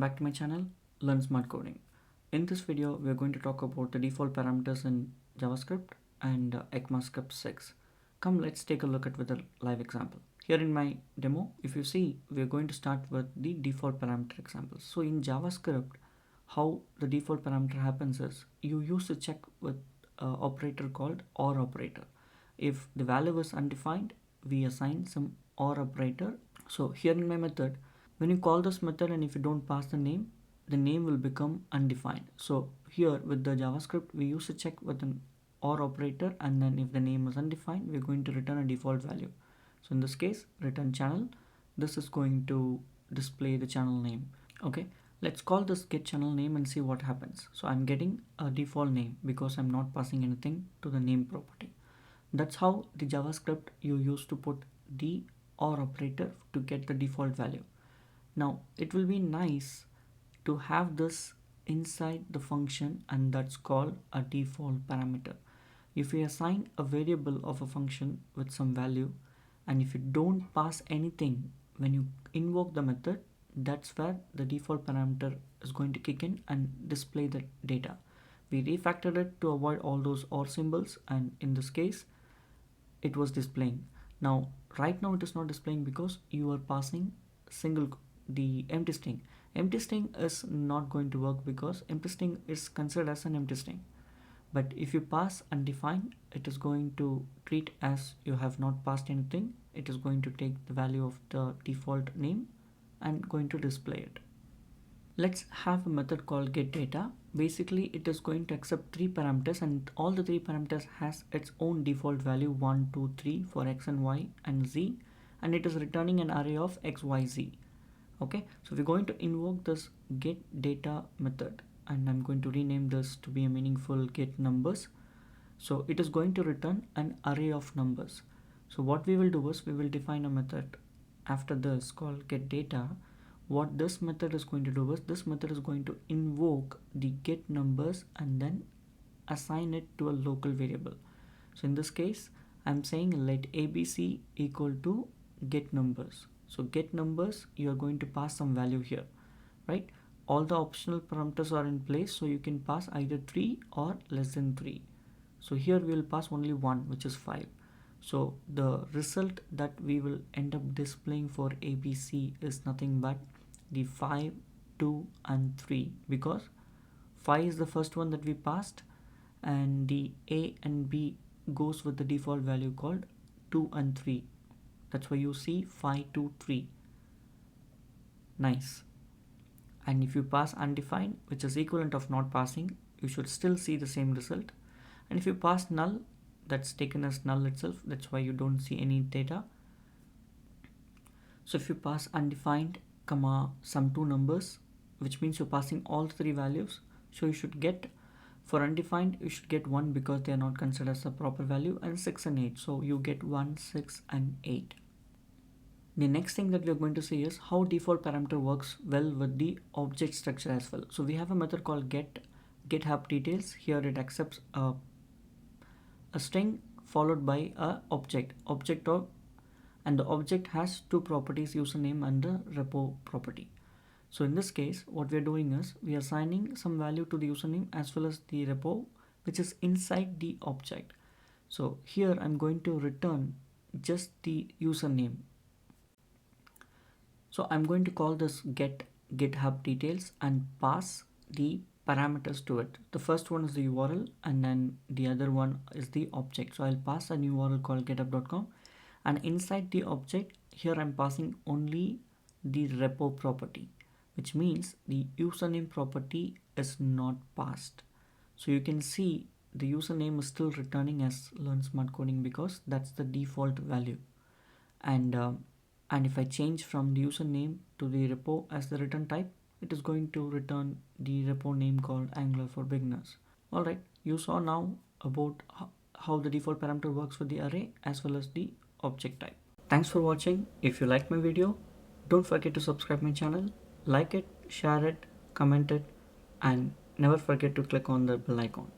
welcome back to my channel, Learn Smart Coding. In this video, we are going to talk about the default parameters in JavaScript and ECMAScript 6. Come, let's take a look at with a live example. Here in my demo, if you see, we are going to start with the default parameter examples. So in JavaScript, how the default parameter happens is you use a check with an operator called OR operator. If the value is undefined, we assign some OR operator. So here in my method, when you call this method and if you don't pass the name will become undefined. So here with the JavaScript, we use a check with an OR operator, and then if the name is undefined, we're going to return a default value. So in this case, return channel. This is going to display the channel name. Okay, let's call this get channel name and see what happens. So I'm getting a default name because I'm not passing anything to the name property. That's how the JavaScript you use to put the OR operator to get the default value. Now it will be nice to have this inside the function, and that's called a default parameter. If we assign a variable of a function with some value, and if you don't pass anything when you invoke the method, that's where the default parameter is going to kick in and display the data. We refactored it to avoid all those OR symbols, and in this case it was displaying. Now right now it is not displaying because you are passing the empty string. Empty string is not going to work because empty string is considered as an empty string. But if you pass undefined, it is going to treat as you have not passed anything. It is going to take the value of the default name and going to display it. Let's have a method called GetData. Basically, it is going to accept three parameters, and all the three parameters has its own default value 1, 2, 3 for x and y and z, and it is returning an array of x, y, z. Okay, so we're going to invoke this GetData method, and I'm going to rename this to be a meaningful get numbers. So it is going to return an array of numbers. So what we will do is we will define a method after this called GetData. What this method is going to do is this method is going to invoke the get numbers and then assign it to a local variable. So in this case, I'm saying let abc equal to get numbers. So get numbers, you are going to pass some value here, right? All the optional parameters are in place, so you can pass either 3 or less than 3. So here we will pass only 1, which is 5. So the result that we will end up displaying for ABC is nothing but the 5, 2 and 3, because 5 is the first one that we passed, and the A and B goes with the default value called 2 and 3. That's why you see 5, 2, 3. Nice. And if you pass undefined, which is equivalent of not passing, you should still see the same result. And if you pass null, that's taken as null itself. That's why you don't see any data. So if you pass undefined, comma, some two numbers, which means you're passing all three values. So you should get, for undefined, you should get 1 because they are not considered as a proper value, and 6 and 8. So you get 1, 6 and 8. The next thing that we are going to see is how default parameter works well with the object structure as well. So we have a method called get details. Here it accepts a string followed by a object of, and the object has two properties, username and the repo property. So in this case, what we are doing is we are assigning some value to the username as well as the repo, which is inside the object. So here I'm going to return just the username. So I'm going to call this GitHub details and pass the parameters to it. The first one is the URL, and then the other one is the object. So I'll pass a new URL called github.com, and inside the object here I'm passing only the repo property, which means the username property is not passed. So you can see the username is still returning as Learn Smart Coding because that's the default value. And if I change from the username to the repo as the return type, it is going to return the repo name called Angular for Beginners. Alright, you saw now about how the default parameter works with the array as well as the object type. Thanks for watching. If you like my video, don't forget to subscribe my channel, like it, share it, comment it, and never forget to click on the bell icon.